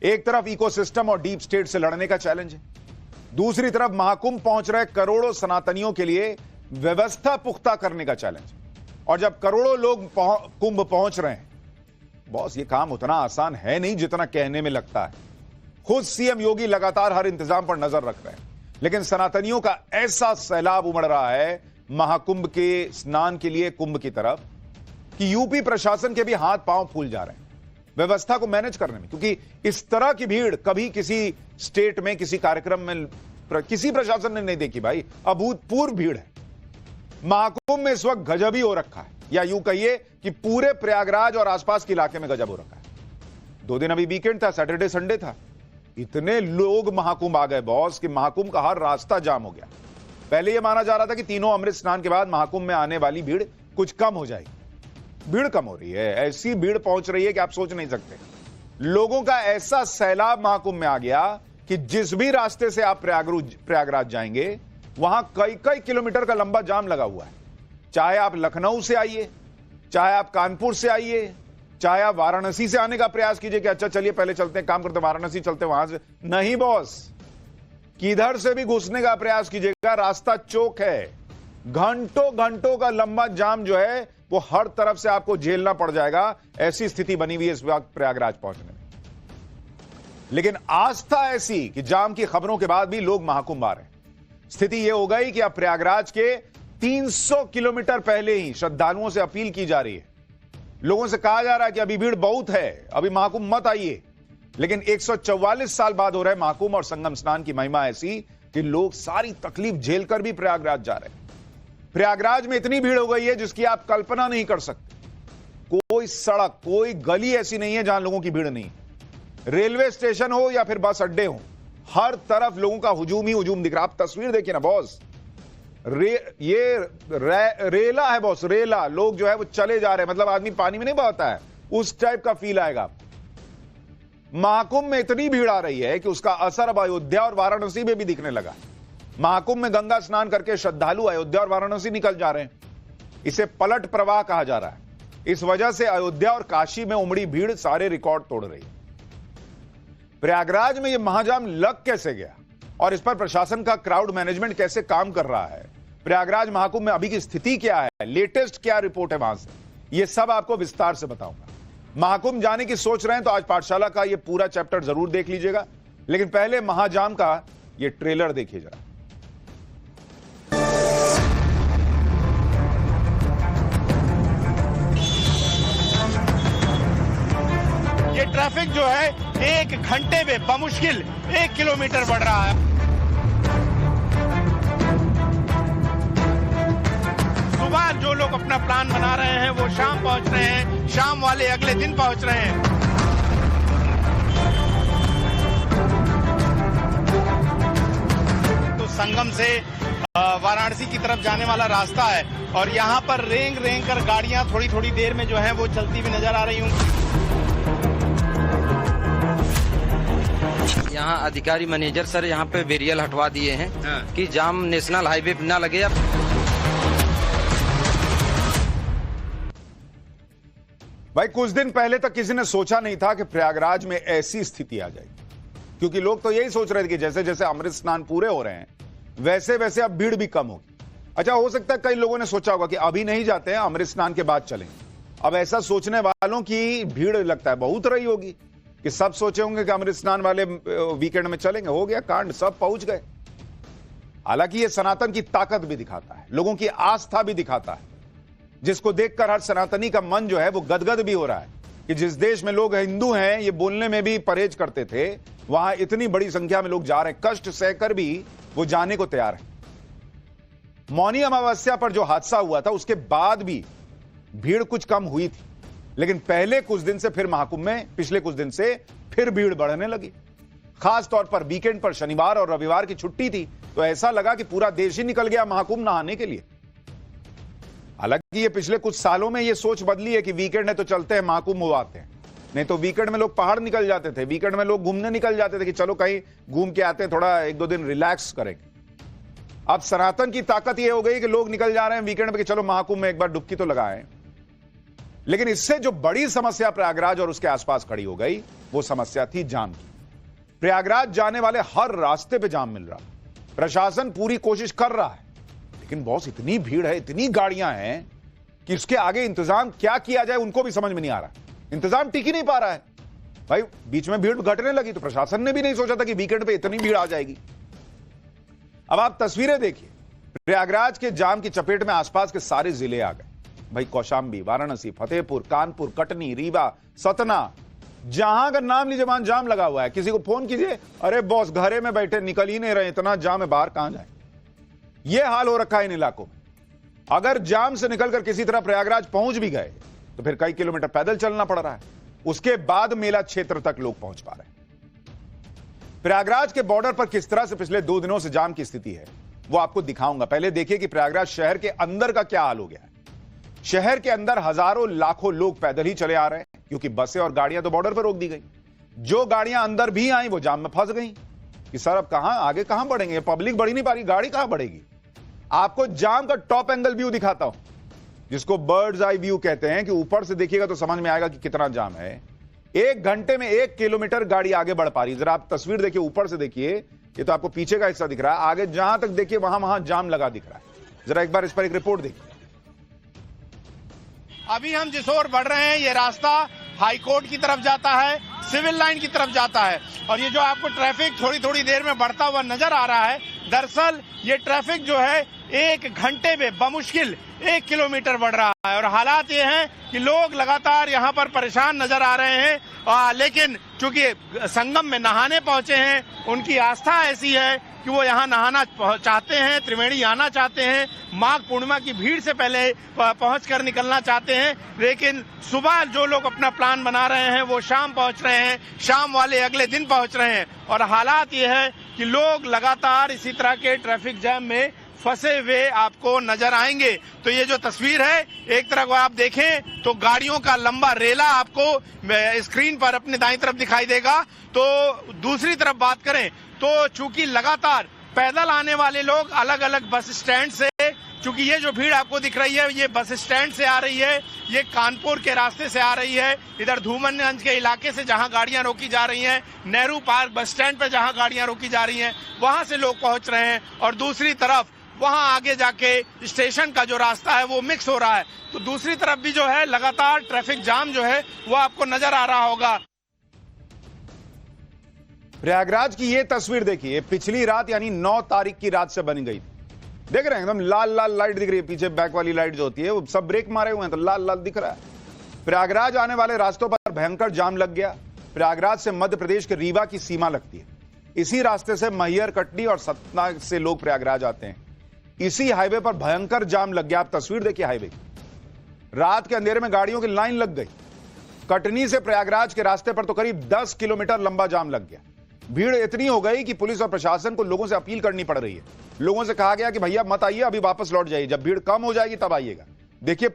एक तरफ इकोसिस्टम और डीप स्टेट से लड़ने का चैलेंज है, दूसरी तरफ महाकुंभ पहुंच रहे करोड़ों सनातनियों के लिए व्यवस्था पुख्ता करने का चैलेंज है। और जब करोड़ों लोग कुंभ पहुंच रहे हैं, बॉस ये काम उतना आसान है नहीं जितना कहने में लगता है। खुद सीएम योगी लगातार हर इंतजाम पर नजर रख रहे हैं, लेकिन सनातनियों का ऐसा सैलाब उमड़ रहा है महाकुंभ के स्नान के लिए कुंभ की तरफ कि यूपी प्रशासन के भी हाथ पांव फूल जा रहे हैं व्यवस्था को मैनेज करने में, क्योंकि इस तरह की भीड़ कभी किसी स्टेट में किसी कार्यक्रम में किसी प्रशासन ने नहीं देखी भाई। अभूतपूर्व भीड़ है। महाकुंभ में इस वक्त गजब ही हो रखा है, या यूं कहिए कि पूरे प्रयागराज और आसपास के इलाके में गजब हो रखा है। 2 दिन अभी वीकेंड था, सैटरडे संडे था, इतने लोग महाकुंभ आ गए बॉस कि महाकुंभ का हर रास्ता जाम हो गया। पहले यह माना जा रहा था कि तीनों अमृत स्नान के बाद महाकुंभ में आने वाली भीड़ कुछ कम हो जाएगी। भीड़ कम हो रही है, ऐसी भीड़ पहुंच रही है कि आप सोच नहीं सकते। लोगों का ऐसा सैलाब महाकुंभ में आ गया कि जिस भी रास्ते से आप प्रयागराज जाएंगे वहां कई कई किलोमीटर का लंबा जाम लगा हुआ है। चाहे आप लखनऊ से आइए, चाहे आप कानपुर से आइए, चाहे आप वाराणसी से आने का प्रयास कीजिए कि अच्छा चलिए पहले चलते हैं, काम करते वाराणसी चलते वहां से, नहीं बॉस, किधर से भी घुसने का प्रयास कीजिएगा रास्ता चौक है। घंटों घंटों का लंबा जाम जो है वो हर तरफ से आपको झेलना पड़ जाएगा। ऐसी स्थिति बनी हुई है इस वक्त प्रयागराज पहुंचने में। लेकिन आस्था ऐसी कि जाम की खबरों के बाद भी लोग महाकुंभ आ रहे हैं। स्थिति यह हो गई कि अब प्रयागराज के 300 किलोमीटर पहले ही श्रद्धालुओं से अपील की जा रही है। लोगों से कहा जा रहा है कि अभी भीड़ बहुत है, अभी महाकुंभ मत आइए। लेकिन 144 साल बाद हो रहे महाकुंभ और संगम स्नान की महिमा ऐसी कि लोग सारी तकलीफ झेलकर भी प्रयागराज जा रहे हैं। प्रयागराज में इतनी भीड़ हो गई है जिसकी आप कल्पना नहीं कर सकते। कोई सड़क, कोई गली ऐसी नहीं है जहां लोगों की भीड़ नहीं। रेलवे स्टेशन हो या फिर बस अड्डे हो, हर तरफ लोगों का हुजूम ही हुजूम दिख रहा। आप तस्वीर देखिए ना बॉस, रेला है बॉस, रेला। लोग जो है वो चले जा रहे हैं, मतलब आदमी पानी में नहीं बहता है, उस टाइप का फील आएगा। महाकुंभ में इतनी भीड़ आ रही है कि उसका असर अब अयोध्या और वाराणसी में भी दिखने लगा। महाकुंभ में गंगा स्नान करके श्रद्धालु अयोध्या और वाराणसी निकल जा रहे हैं। इसे पलट प्रवाह कहा जा रहा है। इस वजह से अयोध्या और काशी में उमड़ी भीड़ सारे रिकॉर्ड तोड़ रही है। प्रयागराज में यह महाजाम लग कैसे गया और इस पर प्रशासन का क्राउड मैनेजमेंट कैसे काम कर रहा है, प्रयागराज महाकुंभ में अभी की स्थिति क्या है, लेटेस्ट क्या रिपोर्ट है वहां से, यह सब आपको विस्तार से बताऊंगा। महाकुंभ जाने की सोच रहे हैं तो आज पाठशाला का यह पूरा चैप्टर जरूर देख लीजिएगा, लेकिन पहले महाजाम का यह ट्रेलर देखिए जरा। ये ट्रैफिक जो है 1 घंटे में बमुश्किल 1 किलोमीटर बढ़ रहा है। सुबह जो लोग अपना प्लान बना रहे हैं वो शाम पहुंच रहे हैं, शाम वाले अगले दिन पहुंच रहे हैं। तो संगम से वाराणसी की तरफ जाने वाला रास्ता है और यहाँ पर रेंग रेंग कर गाड़ियां थोड़ी थोड़ी देर में जो है वो चलती हुई नजर आ रही हूँ। यहाँ अधिकारी मैनेजर सर यहाँ पे बैरियर हटवा दिए हैं कि जाम नेशनल हाईवे पे ना लगे। अब भाई कुछ दिन पहले तक किसी ने सोचा नहीं था कि प्रयागराज में ऐसी स्थिति आ जाएगी, क्योंकि लोग तो यही सोच रहे थे कि जैसे जैसे अमृत स्नान पूरे हो रहे हैं वैसे वैसे अब भीड़ भी कम होगी। अच्छा, हो सकता है कई लोगों ने सोचा होगा कि अभी नहीं जाते हैं, अमृत स्नान के बाद चलेंगे। अब ऐसा सोचने वालों की भीड़ लगता है बहुत रही होगी कि सब सोचे होंगे कि अमृत स्नान वाले वीकेंड में चलेंगे, हो गया कांड, सब पहुंच गए। हालांकि यह सनातन की ताकत भी दिखाता है, लोगों की आस्था भी दिखाता है, जिसको देखकर हर सनातनी का मन जो है वो गदगद भी हो रहा है कि जिस देश में लोग हिंदू हैं, ये बोलने में भी परहेज करते थे, वहां इतनी बड़ी संख्या में लोग जा रहे हैं, कष्ट सहकर भी वो जाने को तैयार है। मौनी अमावस्या पर जो हादसा हुआ था उसके बाद भी भीड़ कुछ कम हुई थी, लेकिन पहले कुछ दिन से फिर महाकुंभ में पिछले कुछ दिन से फिर भीड़ बढ़ने लगी। खास तौर पर वीकेंड पर शनिवार और रविवार की छुट्टी थी तो ऐसा लगा कि पूरा देश ही निकल गया महाकुंभ नहाने के लिए। हालांकि ये पिछले कुछ सालों में ये सोच बदली है कि वीकेंड है तो चलते हैं महाकुंभ हो आते हैं, नहीं तो वीकेंड में लोग पहाड़ निकल जाते थे, वीकेंड में लोग घूमने निकल जाते थे कि चलो कहीं घूम के आते हैं, थोड़ा 1-2 दिन रिलैक्स करेंगे। अब सनातन की ताकत ये हो गई कि लोग निकल जा रहे हैं वीकेंड पे कि चलो महाकुंभ में एक बार डुबकी तो लगाएं। लेकिन इससे जो बड़ी समस्या प्रयागराज और उसके आसपास खड़ी हो गई वो समस्या थी जाम की। प्रयागराज जाने वाले हर रास्ते पे जाम मिल रहा है। प्रशासन पूरी कोशिश कर रहा है, लेकिन बॉस इतनी भीड़ है, इतनी गाड़ियां हैं कि उसके आगे इंतजाम क्या किया जाए उनको भी समझ में नहीं आ रहा। इंतजाम टिक ही नहीं पा रहा है। भाई बीच में भीड़ घटने लगी तो प्रशासन ने भी नहीं सोचा था कि वीकेंड पे इतनी भीड़ आ जाएगी। अब आप तस्वीरें देखिए, प्रयागराज के जाम की चपेट में आसपास के सारे जिले आ गए। भाई कौशाम्बी, वाराणसी, फतेहपुर, कानपुर, कटनी, रीवा, सतना, जहां का नाम लीजिए वहां जाम लगा हुआ है। किसी को फोन कीजिए, अरे बॉस घरे में बैठे निकल ही नहीं रहे, इतना जाम है, बाहर कहां जाए। यह हाल हो रखा है इन इलाकों में। अगर जाम से निकलकर किसी तरह प्रयागराज पहुंच भी गए तो फिर कई किलोमीटर पैदल चलना पड़ रहा है, उसके बाद मेला क्षेत्र तक लोग पहुंच पा रहे हैं। प्रयागराज के बॉर्डर पर किस तरह से पिछले 2 दिनों से जाम की स्थिति है वो आपको दिखाऊंगा। पहले देखिए कि प्रयागराज शहर के अंदर का क्या हाल हो गया है। शहर के अंदर हजारों लाखों लोग पैदल ही चले आ रहे हैं, क्योंकि बसें और गाड़ियां तो बॉर्डर पर रोक दी गई। जो गाड़ियां अंदर भी आई वो जाम में फंस गई कि सर अब कहां आगे कहां बढ़ेंगे, पब्लिक बढ़ ही नहीं पा रही, गाड़ी कहां बढ़ेगी। आपको जाम का टॉप एंगल व्यू दिखाता हूं, जिसको बर्ड्स आई व्यू कहते हैं, कि ऊपर से देखिएगा तो समझ में आएगा कि कितना जाम है। 1 घंटे में 1 किलोमीटर गाड़ी आगे बढ़ पा रही है। जरा आप तस्वीर देखिए, ऊपर से देखिए, ये तो आपको पीछे का हिस्सा दिख रहा है, आगे जहां तक देखिए वहां जाम लगा दिख रहा है। जरा एक बार इस पर एक रिपोर्ट देखिए। अभी हम जिस ओर बढ़ रहे हैं ये रास्ता हाई कोर्ट की तरफ जाता है, सिविल लाइन की तरफ जाता है, और ये जो आपको ट्रैफिक थोड़ी थोड़ी देर में बढ़ता हुआ नजर आ रहा है, दरअसल ये ट्रैफिक जो है 1 घंटे में बमुश्किल 1 किलोमीटर बढ़ रहा है। और हालात ये हैं कि लोग लगातार यहाँ पर परेशान नजर आ रहे हैं, लेकिन चूंकि संगम में नहाने पहुंचे हैं, उनकी आस्था ऐसी है कि वो यहाँ नहाना चाहते हैं, त्रिवेणी आना चाहते हैं, माघ पूर्णिमा की भीड़ से पहले पहुंचकर निकलना चाहते हैं। लेकिन सुबह जो लोग अपना प्लान बना रहे हैं वो शाम पहुंच रहे हैं, शाम वाले अगले दिन पहुंच रहे हैं। और हालात ये है कि लोग लगातार इसी तरह के ट्रैफिक जैम में फंसे हुए आपको नजर आएंगे। तो ये जो तस्वीर है, एक तरफ आप देखें तो गाड़ियों का लंबा रेला आपको स्क्रीन पर अपने दाईं तरफ दिखाई देगा। तो दूसरी तरफ बात करें तो चूंकि लगातार पैदल आने वाले लोग अलग अलग बस स्टैंड से, चूंकि ये जो भीड़ आपको दिख रही है ये बस स्टैंड से आ रही है, ये कानपुर के रास्ते से आ रही है, इधर धूमनगंज के इलाके से जहां गाड़ियां रोकी जा रही हैं, नेहरू पार्क बस स्टैंड पर जहां गाड़ियां रोकी जा रही हैं वहां से लोग पहुंच रहे हैं। और दूसरी तरफ वहां आगे जाके स्टेशन का जो रास्ता है वो मिक्स हो रहा है। तो दूसरी तरफ भी जो है लगातार ट्रैफिक जाम जो है वो आपको नजर आ रहा होगा। प्रयागराज की ये तस्वीर देखिए, पिछली रात यानी 9 तारीख की रात से बन गई। देख रहे हैं एकदम लाल लाल लाइट दिख रही है, पीछे बैक वाली लाइट जो होती है वो सब ब्रेक मारे हुए हैं तो लाल लाल दिख रहा है। प्रयागराज आने वाले रास्तों पर भयंकर जाम लग गया। प्रयागराज से मध्य प्रदेश के रीवा की सीमा लगती है, इसी रास्ते से मैहर, कटनी और सतना से लोग प्रयागराज आते हैं। इसी हाईवे पर भयंकर जाम लग गया। आप तस्वीर देखिए हाईवे की, रात के अंधेरे में गाड़ियों की लाइन लग गई। कटनी से प्रयागराज के रास्ते पर तो करीब 10 किलोमीटर लंबा जाम लग गया। भीड़ इतनी हो गई कि पुलिस और प्रशासन को लोगों से अपील करनी पड़ रही है। लोगों से कहा गया कि भैया मत आइए, अभी वापस लौट जाइए, जब भीड़ कम हो जाएगी तब आइएगा। देखिए